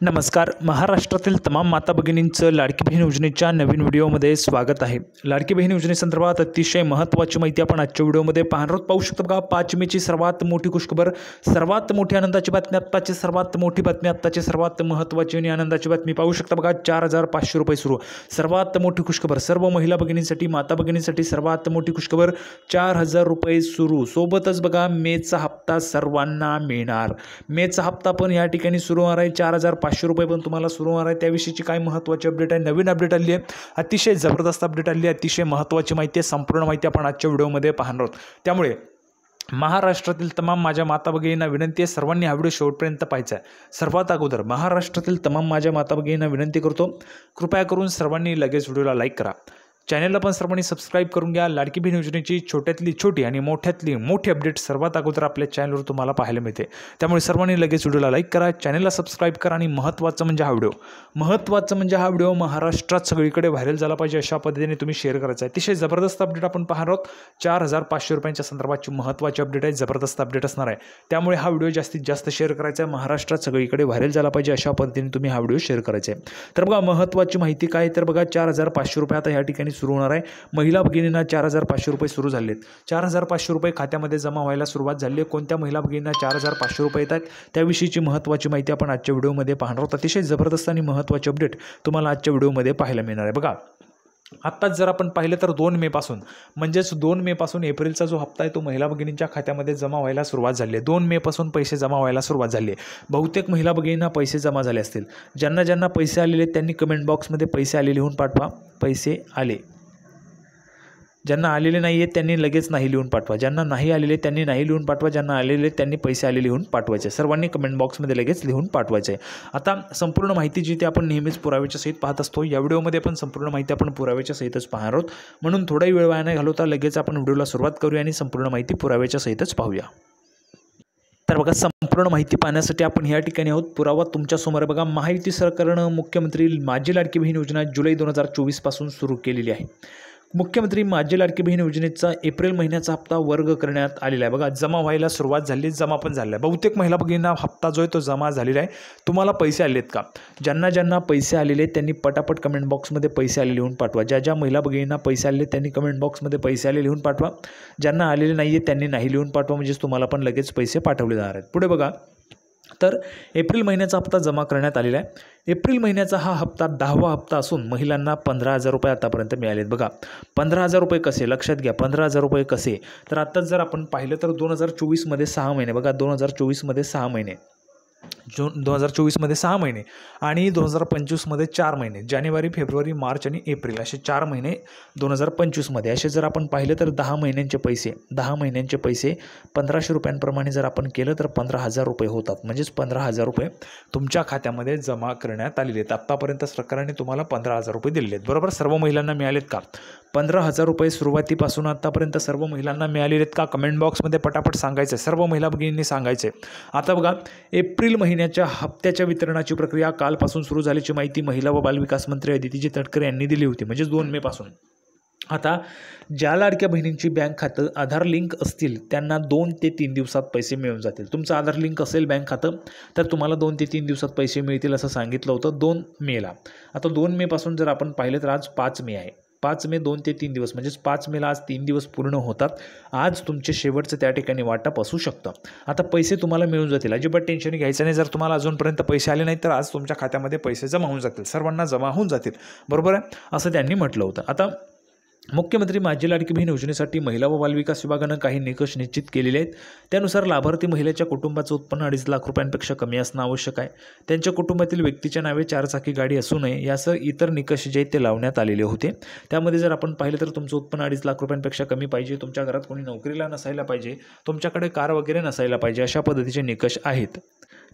नमस्कार. महाराष्ट्रातील तमाम माता भगिनींचं लाडकी बहीण योजनेच्या नवीन व्हिडिओमध्ये स्वागत आहे. लाडकी बहीण योजनेसंदर्भात अतिशय महत्त्वाची माहिती आपण आजच्या व्हिडिओमध्ये पाहू शकतो. बघा, 5 मेची सर्वात मोठी खुशखबर, सर्वात मोठी आनंदाची बातमी, आत्ताची सर्वात मोठी बातमी, आत्ताची सर्वात महत्त्वाची आणि आनंदाची बातमी पाहू शकता. बघा, 4,500 रुपये सुरू. सर्वात मोठी खुशखबर सर्व महिला भगिनींसाठी, माता भगिनींसाठी सर्वात मोठी खुशखबर, 4,000 रुपये सुरू. सोबतच बघा, मेचा हप्ता सर्वांना मिळणार. मेचा हप्ता पण या ठिकाणी सुरू होणार आहे. 4,500 रुपये पण तुम्हाला सुरू होणार आहे. त्याविषयीची काय महत्त्वाची अपडेट आहे, नवीन अपडेट आली आहे, अतिशय जबरदस्त अपडेट आली आहे, अतिशय महत्त्वाची माहिती आहे. संपूर्ण माहिती आपण आजच्या व्हिडिओमध्ये पाहणार आहोत. त्यामुळे महाराष्ट्रातील तमाम माझ्या माता भगिनींना विनंती आहे, सर्वांनी हा व्हिडिओ शेवटपर्यंत पाहायचा आहे. सर्वात अगोदर महाराष्ट्रातील तमाम माझ्या माता भगिनींना विनंती करतो, कृपया करून सर्वांनी लगेच व्हिडिओला लाईक करा. चॅनलला पण सर्वांनी सबस्क्राईब करून घ्या. लाडकी बहीण योजनेची छोट्यातली छोटी आणि मोठ्यातली मोठी अपडेट सर्वात अगोदर आपल्या चॅनलवर तुम्हाला पाहायला मिळते. त्यामुळे सर्वांनी लगेच व्हिडिओला लाईक करा, चॅनलला सबस्क्राईब करा आणि महत्त्वाचं म्हणजे हा व्हिडिओ महाराष्ट्रात सगळीकडे व्हायरल झाला पाहिजे अशा पद्धतीने तुम्ही शेअर करायचा आहे. अतिशय जबरदस्त अपडेट आपण पाहणार आहोत. 4,500 रुपयांच्या संदर्भाची महत्त्वाची अपडेट आहे, जबरदस्त अपडेट असणार आहे. त्यामुळे हा व्हिडिओ जास्तीत जास्त शेअर करायचा आहे. महाराष्ट्रात सगळीकडे व्हायरल झाला पाहिजे अशा पद्धतीने तुम्ही हा व्हिडिओ शेअर करायचा आहे. तर बघा, महत्त्वाची माहिती काय, तर बघा, 4,500 रुपये आता या ठिकाणी सुरू होणार आहे. महिला भगिनींना 4,500 रुपये सुरू झालेत. 4,500 रुपये खात्यामध्ये जमा व्हायला सुरुवात झाली आहे. कोणत्या महिला भगिनींना 4,500 रुपये येतात त्याविषयीची महत्त्वाची माहिती आपण आजच्या व्हिडिओमध्ये पाहणार आहोत. अतिशय जबरदस्त आणि महत्त्वाची अपडेट तुम्हाला आजच्या व्हिडिओमध्ये पाहायला मिळणार आहे. बघा, आत्ताच जर आपण पाहिलं तर 2 मे पासून, म्हणजेच 2 मे पासून एप्रिलचा जो हप्ता आहे तो महिला भगिनींच्या खात्यामध्ये जमा व्हायला सुरुवात झाली आहे. 2 मे पासून पैसे जमा व्हायला सुरुवात झाली आहे. बहुतेक महिला भगिनींना पैसे जमा झाले असतील. ज्यांना पैसे आलेले त्यांनी कमेंट बॉक्समध्ये पैसे आले लिहून पाठवा. पैसे आले. ज्यांना आलेले नाही आहेत त्यांनी लगेच नाही लिहून पाठवा. ज्यांना नाही आलेले त्यांनी नाही लिहून पाठवा. ज्यांना आलेले त्यांनी पैसे आले लिहून पाठवायचे. सर्वांनी कमेंट बॉक्समध्ये लगेच लिहून पाठवायचे. आता संपूर्ण माहिती जी ते आपण नेहमीच पुराव्याच्या सहित पाहत असतो, या व्हिडिओमध्ये पण संपूर्ण माहिती आपण पुराव्याच्या सहितच पाहणार आहोत. म्हणून थोडाही वेळ वाया न घालवता लगेच आपण व्हिडिओला सुरुवात करूया आणि संपूर्ण माहिती पुराव्याच्या सहितच पाहूया. तर बघा, संपूर्ण माहिती पाहण्यासाठी आपण या ठिकाणी आहोत. पुरावा तुमच्यासमोर बघा, महायुती सरकारनं मुख्यमंत्री माझी लाडकी बहीण योजना जुलै 2024 पासून सुरू केलेली आहे. मुख्यमंत्री माझी लाडकी बहीण योजनेचा एप्रिल महिन्याचा हप्ता वर्ग करण्यात आलेला आहे. बघा, जमा व्हायला सुरुवात झाली, जमा पण झालेला आहे. बहुतेक महिला भगिनींना हप्ता जो आहे तो जमा झालेला आहे. तुम्हाला पैसे आलेत का? ज्यांना पैसे आलेले त्यांनी पटापट कमेंट बॉक्समध्ये पैसे आले लिहून पाठवा. ज्या महिला भगिनींना पैसे आलेले त्यांनी कमेंट बॉक्समध्ये पैसे आले लिहून पाठवा. ज्यांना आलेले नाही आहेत त्यांनी नाही लिहून पाठवा, म्हणजेच तुम्हाला पण लगेच पैसे पाठवले जाणार आहेत. पुढे बघा, तर एप्रिल महिन्याचा हप्ता जमा करण्यात आलेला आहे. एप्रिल महिन्याचा हा हप्ता 10वा हप्ता असून महिलांना 15,000 रुपये आतापर्यंत मिळालेत. बघा, 15,000 रुपये कसे, लक्षात घ्या, 15,000 रुपये कसे, तर आत्ताच जर आपण पाहिलं तर 2024मध्ये 6 महिने, बघा 2024मध्ये 6 महिने, 2024मध्ये 6 महिने आणि 2025मध्ये 4 महिने, जानेवारी, फेब्रुवारी, मार्च आणि एप्रिल असे 4 महिने 2025मध्ये. असे जर आपण पाहिलं तर 10 महिन्यांचे पैसे 1,500 रुपयांप्रमाणे जर आपण केलं तर 15,000 रुपये होतात. म्हणजेच 15,000 रुपये तुमच्या खात्यामध्ये जमा करण्यात आलेले आहेत. आत्तापर्यंत सरकारने तुम्हाला 15,000 रुपये दिलेले आहेत. बरोबर, सर्व महिलांना मिळालेत का? 15,000 रुपये सुरुवातीपासून आत्तापर्यंत सर्व महिलांना मिळालेले आहेत का? कमेंट बॉक्समध्ये पटापट सांगायचं आहे. सर्व महिला भगिनींनी सांगायचं आहे. आता बघा, एप्रिल महिन्याच्या हप्त्याच्या वितरणाची प्रक्रिया कालपासून सुरू झाल्याची माहिती महिला व बालविकास मंत्री अदिती तटकरे यांनी दिली होती, म्हणजेच 2 मे पासून. आता ज्या लाडक्या बहिणींची बँक खातं आधार लिंक असतील त्यांना 2 ते 3 दिवसात पैसे मिळून जातील. तुमचं आधार लिंक असेल बँक खातं तर तुम्हाला 2 ते 3 दिवसात पैसे मिळतील असं सांगितलं होतं 2 मेला. आता 2 मे पासून जर आपण पाहिलं तर आज 5 मे आहे. 5 मे 2 ते 3 दिवस, म्हणजेच 5 मेला आज 3 दिवस पूर्ण होतात. आज तुमचे शेवटचं त्या ठिकाणी वाटप असू शकतं. आता पैसे तुम्हाला मिळून जातील, अजिबात टेन्शन घ्यायचं नाही. जर तुम्हाला अजूनपर्यंत पैसे आले नाहीत तर आज तुमच्या खात्यामध्ये पैसे जमा होऊन जातील, सर्वांना जमा होऊन जातील. बरोबर आहे, असं त्यांनी म्हटलं होतं. आता मुख्यमंत्री माझी लाडकी बहीण योजनेसाठी महिला व बालविकास विभागानं काही निकष निश्चित केलेले आहेत. त्यानुसार लाभार्थी महिलेच्या कुटुंबाचं उत्पन्न 2.5 लाख रुपयांपेक्षा कमी असणं आवश्यक आहे. त्यांच्या कुटुंबातील व्यक्तीच्या नावे 4 चाकी गाडी असू नये यासह इतर निकष जे आहेत ते लावण्यात आलेले होते. त्यामध्ये जर आपण पाहिलं तर तुमचं उत्पन्न 2.5 लाख रुपयांपेक्षा कमी पाहिजे, तुमच्या घरात कोणी नोकरीला नसायला पाहिजे, तुमच्याकडे कार वगैरे नसायला पाहिजे, अशा पद्धतीचे निकष आहेत.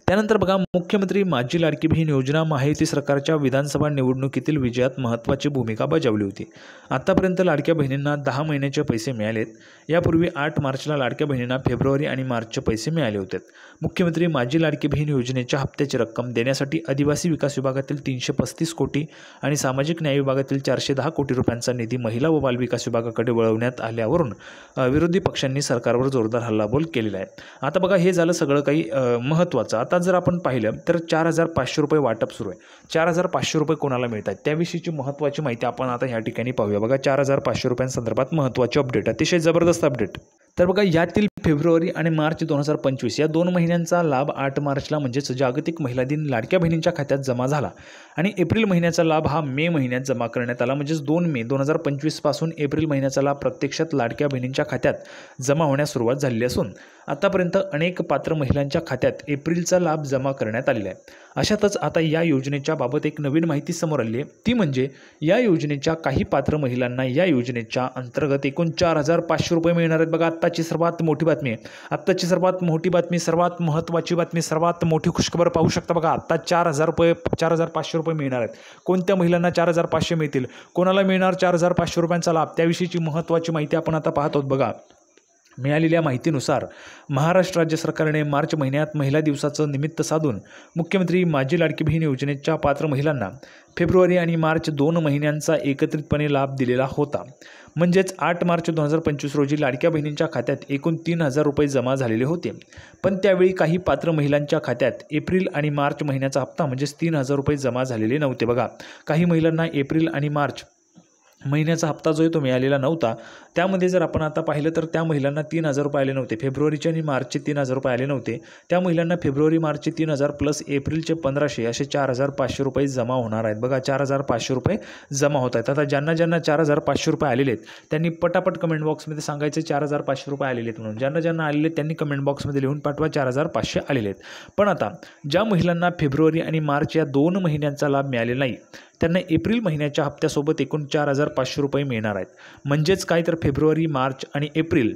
त्यानंतर बघा, मुख्यमंत्री माझी लाडकी बहीण योजना महायुती सरकारच्या विधानसभा निवडणुकीतील विजयात महत्त्वाची भूमिका बजावली होती. आतापर्यंत लाडक्या बहिणींना 10 महिन्याचे पैसे मिळालेत. यापूर्वी 8 मार्चला लाडक्या बहिणींना फेब्रुवारी आणि मार्चचे पैसे मिळाले होते. मुख्यमंत्री माझी लाडकी बहीण योजनेच्या हप्त्याची रक्कम देण्यासाठी आदिवासी विकास विभागातील 335 कोटी आणि सामाजिक न्याय विभागातील 410 कोटी रुपयांचा निधी महिला व बालविकास विभागाकडे वळवण्यात आल्यावरून विरोधी पक्षांनी सरकारवर जोरदार हल्लाबोल केलेला आहे. आता बघा, हे झालं सगळं काही महत्त्वाचं. आता आता जर आपण पाहिलं तर 4,500 रुपये वाटप सुरू आहे. 4,500 रुपये कोणाला मिळत आहेत त्याविषयीची महत्त्वाची माहिती आपण आता ह्या ठिकाणी पाहूया. बघा 4,500 रुपयांसंदर्भात महत्त्वाची अपडेट, अतिशय जबरदस्त अपडेट. तर बघा यातील फेब्रुवारी आणि मार्च 2025 या 2 महिन्यांचा लाभ 8 मार्चला म्हणजेच जागतिक महिला दिन लाडक्या बहिणींच्या खात्यात जमा झाला आणि एप्रिल महिन्याचा लाभ हा मे महिन्यात जमा करण्यात आला. म्हणजेच 2 मे 2025 पासून एप्रिल महिन्याचा लाभ प्रत्यक्षात लाडक्या बहिणींच्या खात्यात जमा होण्यास सुरुवात झालेली असून आतापर्यंत अनेक पात्र महिलांच्या खात्यात एप्रिलचा लाभ जमा करण्यात आलेला आहे. अशातच आता या योजनेच्या बाबत एक नवीन माहिती समोर आली आहे, ती म्हणजे या योजनेच्या काही पात्र महिलांना या योजनेच्या अंतर्गत एकूण 4,500 रुपये मिळणार आहेत. बघा आत्ताची सर्वात मोठी बातमी आहे, आत्ताची सर्वात मोठी बातमी, सर्वात महत्त्वाची बातमी, सर्वात मोठी खुशखबर पाहू शकता. बघा आत्ता 4,500 रुपये मिळणार आहेत. कोणत्या महिलांना 4,500 मिळतील, कोणाला मिळणार 4,500 रुपयांचा लाभ, त्याविषयीची महत्त्वाची माहिती आपण आता पाहत आहोत. बघा मिळालेल्या माहितीनुसार महाराष्ट्र राज्य सरकारने मार्च महिन्यात महिला दिवसाचं निमित्त साधून मुख्यमंत्री माझी लाडकी बहीण योजनेच्या पात्र महिलांना फेब्रुवारी आणि मार्च 2 महिन्यांचा एकत्रितपणे लाभ दिलेला होता. म्हणजेच 8 मार्च 2025 रोजी लाडक्या बहिणींच्या खात्यात एकूण 3,000 रुपये जमा झालेले होते. पण त्यावेळी काही पात्र महिलांच्या खात्यात एप्रिल आणि मार्च महिन्याचा हप्ता म्हणजेच 3,000 रुपये जमा झालेले नव्हते. बघा काही महिलांना एप्रिल आणि मार्च महिन्याचा हप्ता जो आहे तो मिळालेला नव्हता. त्यामध्ये जर आपण आता पाहिलं तर त्या महिलांना 3,000 रुपये आले नव्हते. फेब्रुवारीचे आणि मार्चचे 3,000 रुपये आले नव्हते. त्या महिलांना फेब्रुवारी मार्चचे 3,000 प्लस एप्रिलचे 1,500 असे 4,500 रुपये जमा होणार आहेत. बघा 4,500 रुपये जमा होत आहेत. आता ज्यांना 4,500 रुपये आलेले आहेत त्यांनी पटापट कमेंट बॉक्समध्ये सांगायचे 4,500 रुपये आलेले आहेत म्हणून. ज्यांना आलेले आहेत त्यांनी कमेंट बॉक्समध्ये लिहून पाठवा 4,500 आलेले आहेत. पण आता ज्या महिलांना फेब्रुवारी आणि मार्च या 2 महिन्यांचा लाभ मिळालेला नाही त्यांना एप्रिल महिन्याच्या हप्त्यासोबत एकूण 4,500 रुपये मिळणार आहेत. म्हणजेच काय तर फेब्रुवारी, मार्च आणि एप्रिल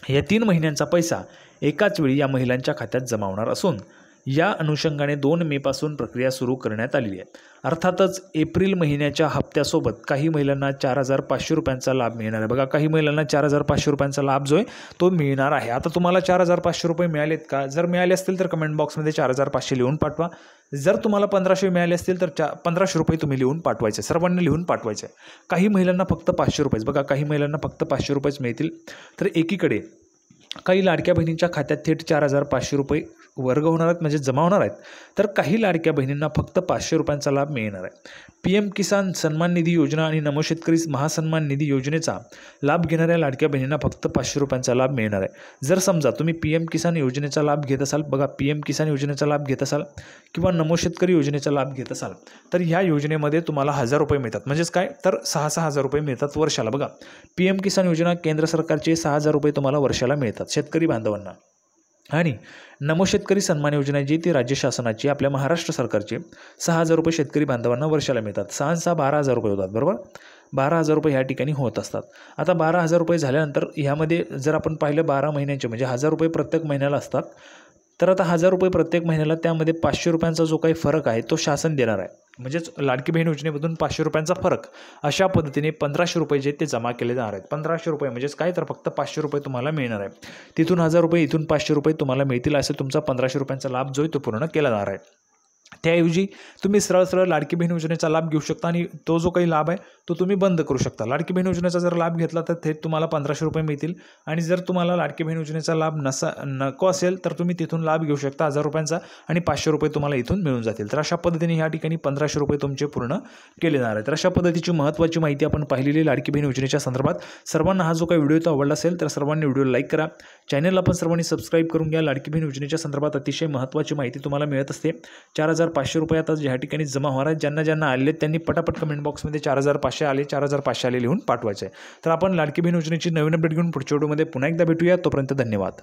या 3 महिन्यांचा पैसा एकाच वेळी या महिलांच्या खात्यात जमा होणार असून या अनुषंगाने 2 मेपासून प्रक्रिया सुरू करण्यात आलेली आहे. अर्थातच एप्रिल महिन्याच्या हप्त्यासोबत काही महिलांना 4,500 रुपयांचा लाभ मिळणार आहे. बघा काही महिलांना 4,500 रुपयांचा लाभ जो आहे तो मिळणार आहे. आता तुम्हाला 4,500 रुपये मिळालेत का? जर मिळाले असतील तर कमेंट बॉक्समध्ये 4,500 लिहून पाठवा. जर तुम्हाला 1,500 मिळाले असतील तर 1,500 रुपये तुम्ही लिहून पाठवायचे, सर्वांनी लिहून पाठवायचे. काही महिलांना फक्त 500 रुपयेच, बघा काही महिलांना फक्त 500 रुपयेच मिळतील. तर एकीकडे काही लाडक्या बहिणींच्या खात्यात थेट 4,500 रुपये वर्ग होणार आहेत म्हणजे जमा होणार आहेत. तर काही लाडक्या बहिणींना फक्त 500 रुपयांचा लाभ मिळणार आहे. PM किसान सन्मान निधी योजना आणि नमो शेतकरी महासन्मान निधी योजनेचा लाभ घेणाऱ्या लाडक्या बहिणींना फक्त 500 रुपयांचा लाभ मिळणार आहे. जर समजा तुम्ही PM किसान योजनेचा लाभ घेत असाल, बघा PM किसान योजनेचा लाभ घेत असाल किंवा नमो शेतकरी योजनेचा लाभ घेत असाल तर ह्या योजनेमध्ये तुम्हाला 1,000 रुपये मिळतात. म्हणजेच काय तर 6,000 रुपये मिळतात वर्षाला. बघा PM किसान योजना केंद्र सरकारचे 6,000 रुपये तुम्हाला वर्षाला मिळतात शेतकरी बांधवांना. आणि नमो शेतकरी सन्मान योजना जी ती राज्य शासनाची आपल्या महाराष्ट्र सरकारची 6,000 रुपये शेतकरी बांधवांना वर्षाला मिळतात. 6 12,000 रुपये होतात, बरोबर. 12,000 रुपये ह्या ठिकाणी होत असतात. आता 12,000 रुपये झाल्यानंतर ह्यामध्ये जर आपण पाहिलं 12 महिन्याचे म्हणजे 1,000 रुपये प्रत्येक महिन्याला असतात. तर आता 1,000 रुपये प्रत्येक महिन्याला त्यामध्ये 500 रुपयांचा जो काही फरक आहे तो शासन देणार आहे. म्हणजेच लाडकी बहीण योजनेमधून 500 रुपयांचा फरक अशा पद्धतीने 1,500 रुपये जे ते जमा केले जाणार आहेत. 1,500 रुपये म्हणजेच काय तर फक्त 500 रुपये तुम्हाला मिळणार आहे. तिथून 1,000 रुपये, इथून 500 रुपये तुम्हाला मिळतील. असे तुमचा 1,500 रुपयांचा लाभ जो आहे तो पूर्ण केला जाणार आहे. त्याऐवजी तुम्ही सरळ लाडकी बहीण योजनेचा लाभ घेऊ शकता आणि तो जो काही लाभ आहे तो तुम्ही बंद करू शकता. लाडकी बहीण योजनेचा जर लाभ घेतला तर थेट तुम्हाला 1,500 रुपये मिळतील आणि जर तुम्हाला लाडकी बहीण योजनेचा लाभ नको असेल तर तुम्ही तिथून लाभ घेऊ शकता 1,000 रुपयांचा आणि 500 रुपये तुम्हाला इथून मिळून जातील. तर अशा पद्धतीने ह्या ठिकाणी 1,500 रुपये तुमचे पूर्ण केले जाणार आहेत. तर अशा पद्धतीची महत्त्वाची माहिती आपण पाहिलेली लाडकी बहीण योजनेच्या संदर्भात. सर्वांना हा जो काही व्हिडिओ तो आवडला असेल तर सर्वांनी व्हिडिओला लाईक करा. चॅनलला पण सर्वांनी सबस्क्राईब करून घ्या. लाडकी बहीण योजनेच्या संदर्भात अतिशय महत्त्वाची माहिती तुम्हाला मिळत असते. 4,500 रुपये आता ह्या ठिकाणी जमा होणार आहेत. ज्यांना आले त्यांनी पटापट कमेंट बॉक्समध्ये 4,500 आले 4,500 आले लिहून पाठवायचे. तर आपण लाडकी बहीण योजनेची नवीन अपडेट घेऊन पुढच्या व्हिडिओमध्ये पुन्हा एकदा भेटूया. तोपर्यंत धन्यवाद.